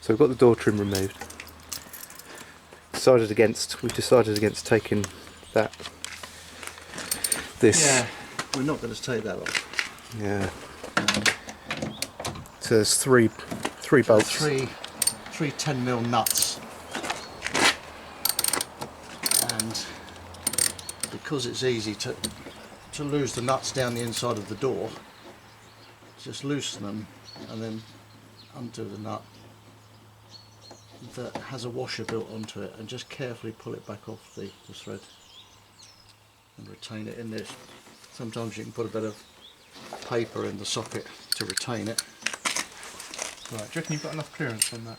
So we've got the door trim removed. We've decided against taking this. Yeah, we're not going to take that off. Yeah. So there's three bolts. Three 10mm nuts. And because it's easy to lose the nuts down the inside of the door, just loosen them and then undo the nut that has a washer built onto it, and just carefully pull it back off the thread and retain it in this. Sometimes you can put a bit of paper in the socket to retain it. Right, do you reckon you've got enough clearance on that?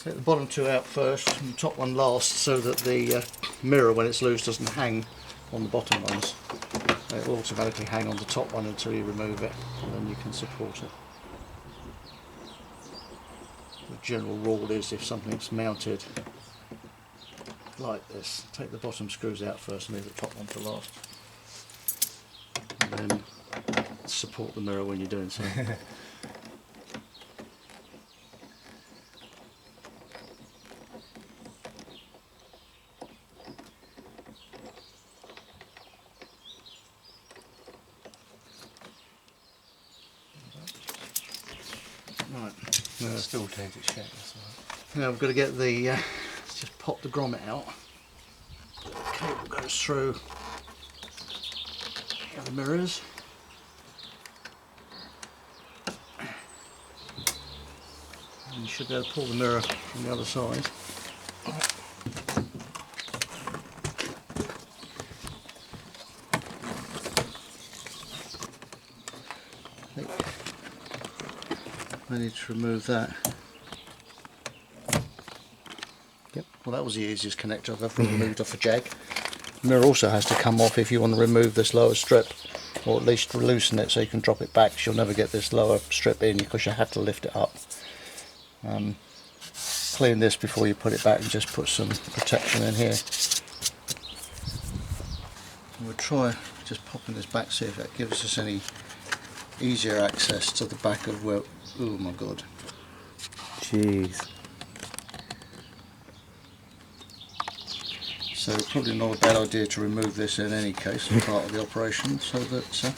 Take the bottom two out first and the top one last, so that the mirror, when it's loose, doesn't hang on the bottom ones. It will automatically hang on the top one until you remove it, and then you can support it. The general rule is, if something's mounted like this, take the bottom screws out first and leave the top one to last, and then support the mirror when you're doing so. Right. It still retains its shape, that's all right. Now we've got to get the, let's just pop the grommet out. The cable goes through the mirrors. And you should be able to pull the mirror from the other side. I need to remove that. Yep. Well, that was the easiest connector I've ever removed off a Jag. The mirror also has to come off if you want to remove this lower strip, or at least loosen it so you can drop it back, because you'll never get this lower strip in because you have to lift it up. Clean this before you put it back and just put some protection in here. We'll try just popping this back, see if that gives us any easier access to the back of where. Oh my god. Jeez. So probably not a bad idea to remove this in any case as part of the operation, so that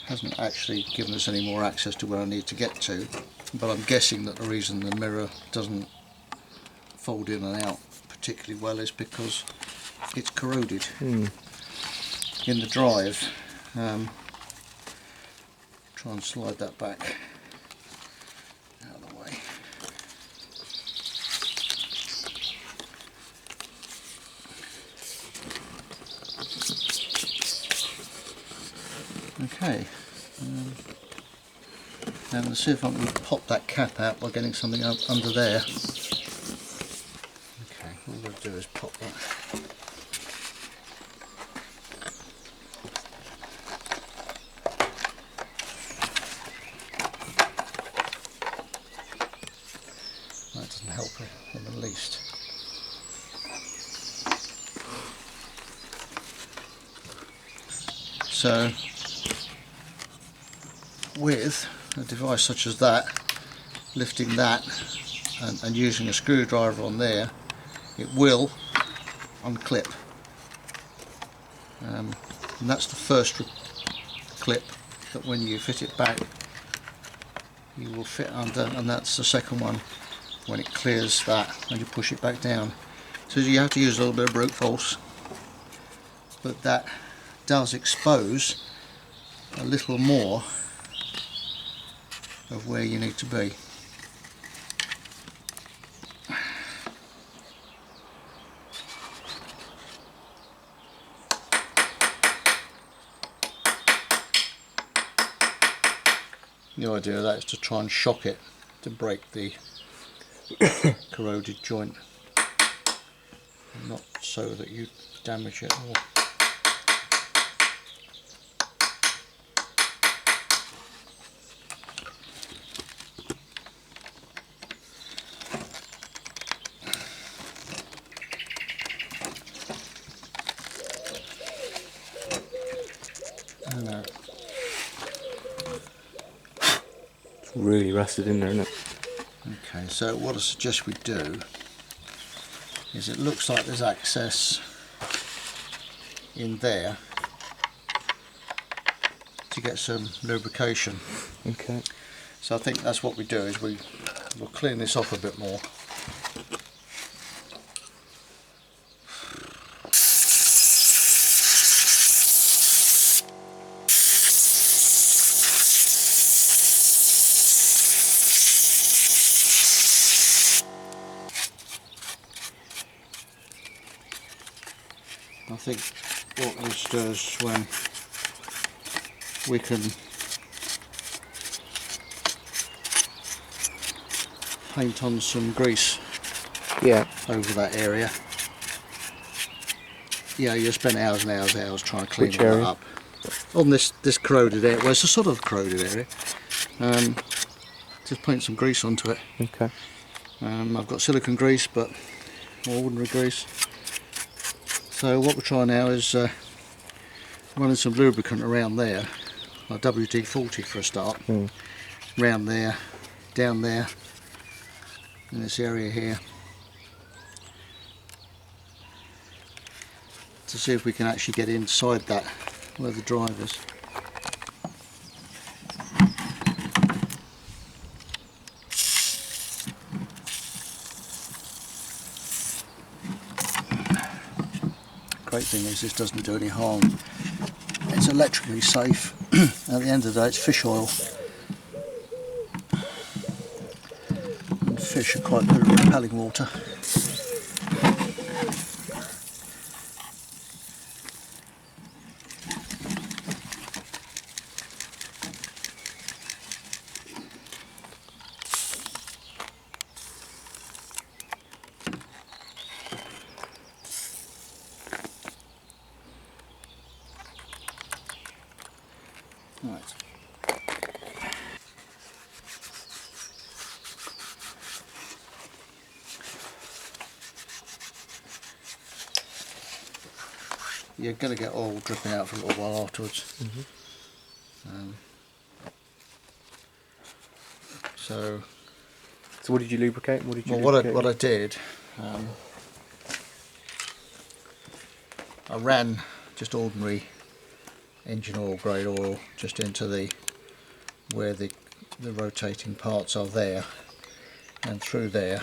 hasn't actually given us any more access to where I need to get to, but I'm guessing that the reason the mirror doesn't fold in and out particularly well is because it's corroded in the drive. Try and slide that back out of the way. Okay, now let's see if I can pop that cap out by getting something up under there. Okay, all we've got to do is pop that. That doesn't help it in the least. So, with a device such as that, lifting that and using a screwdriver on there, it will unclip. And that's the first clip that when you fit it back you will fit under, and that's the second one when it clears that and you push it back down. So you have to use a little bit of brute force, but that does expose a little more of where you need to be. The idea of that is to try and shock it to break the corroded joint, not so that you damage it or Really rusted in there, isn't it? Okay, so what I suggest we do is, it looks like there's access in there to get some lubrication. Okay. So I think that's what we do, is we'll clean this off a bit more. I think what this does, when we can paint on some grease Yeah. over that area. Yeah, you spend hours and hours trying to clean Which all that area? up. On this corroded area, well, it's a sort of corroded area. Just paint some grease onto it. Okay. I've got silicone grease, but more ordinary grease. So what we're trying now is running some lubricant around there, like WD-40 for a start. Round there, down there, in this area here, to see if we can actually get inside that, where the drive is. Great thing is, this doesn't do any harm. It's electrically safe. At the end of the day, it's fish oil. And fish are quite good at repelling water. Right. You're going to get oil dripping out for a little while afterwards. So what did you lubricate? What did you well, lubricate? what I did, I ran just ordinary engine oil, grade oil, just into where the rotating parts are there, and through there,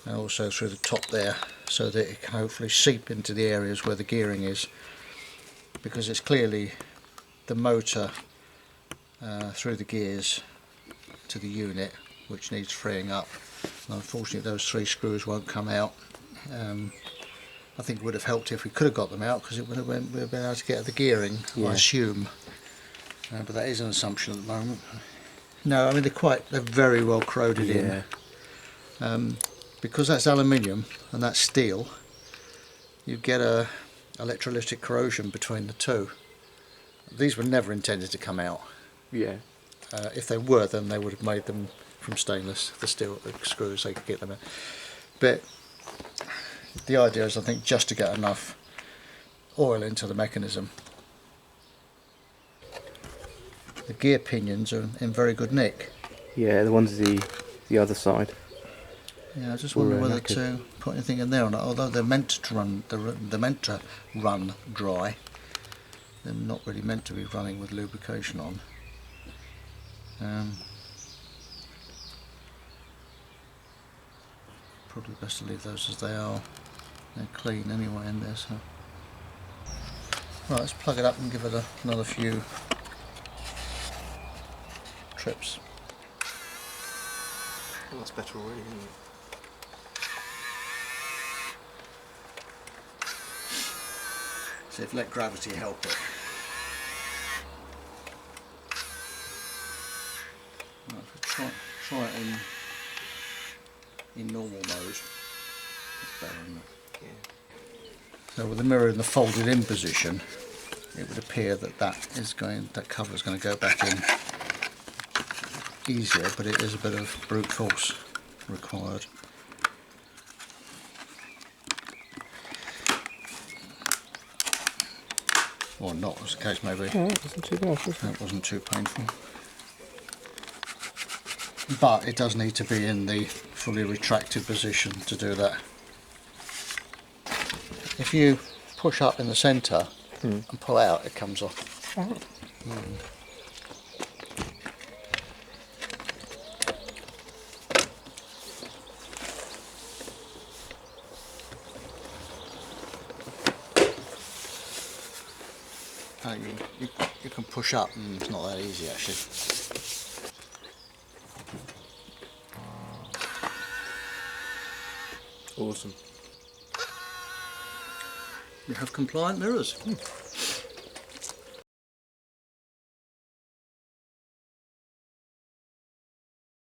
and also through the top there, so that it can hopefully seep into the areas where the gearing is, because it's clearly the motor through the gears to the unit which needs freeing up. And unfortunately those 3 screws won't come out. I think it would have helped if we could have got them out, because it would have been able to get at the gearing, I assume. But that is an assumption at the moment. No, I mean they're very well corroded in. Because that's aluminium and that's steel, you get a electrolytic corrosion between the two. These were never intended to come out. Yeah. If they were, then they would have made them from stainless, the steel screws, they could get them out. But the idea is, I think, just to get enough oil into the mechanism. The gear pinions are in very good nick. Yeah, the ones the other side. Yeah, I just wonder whether knackered. to put anything in there or not. Although they're meant to run, they're meant to run dry. They're not really meant to be running with lubrication on. Probably best to leave those as they are. They're clean anyway in there. So, right, let's plug it up and give it another few trips. Well, that's better already, isn't it? So if let gravity help it. Right, if we try it in normal mode. That's better, isn't it? Yeah. So with the mirror in the folded in position, it would appear that that cover is going to go back in easier, but it is a bit of brute force required. Or not, as the case may be. Yeah, it wasn't too bad, was it? That wasn't too painful. but it does need to be in the fully retracted position to do that. If you push up in the centre and pull out, it comes off. You can push up, and it's not that easy actually. Awesome. You have compliant mirrors.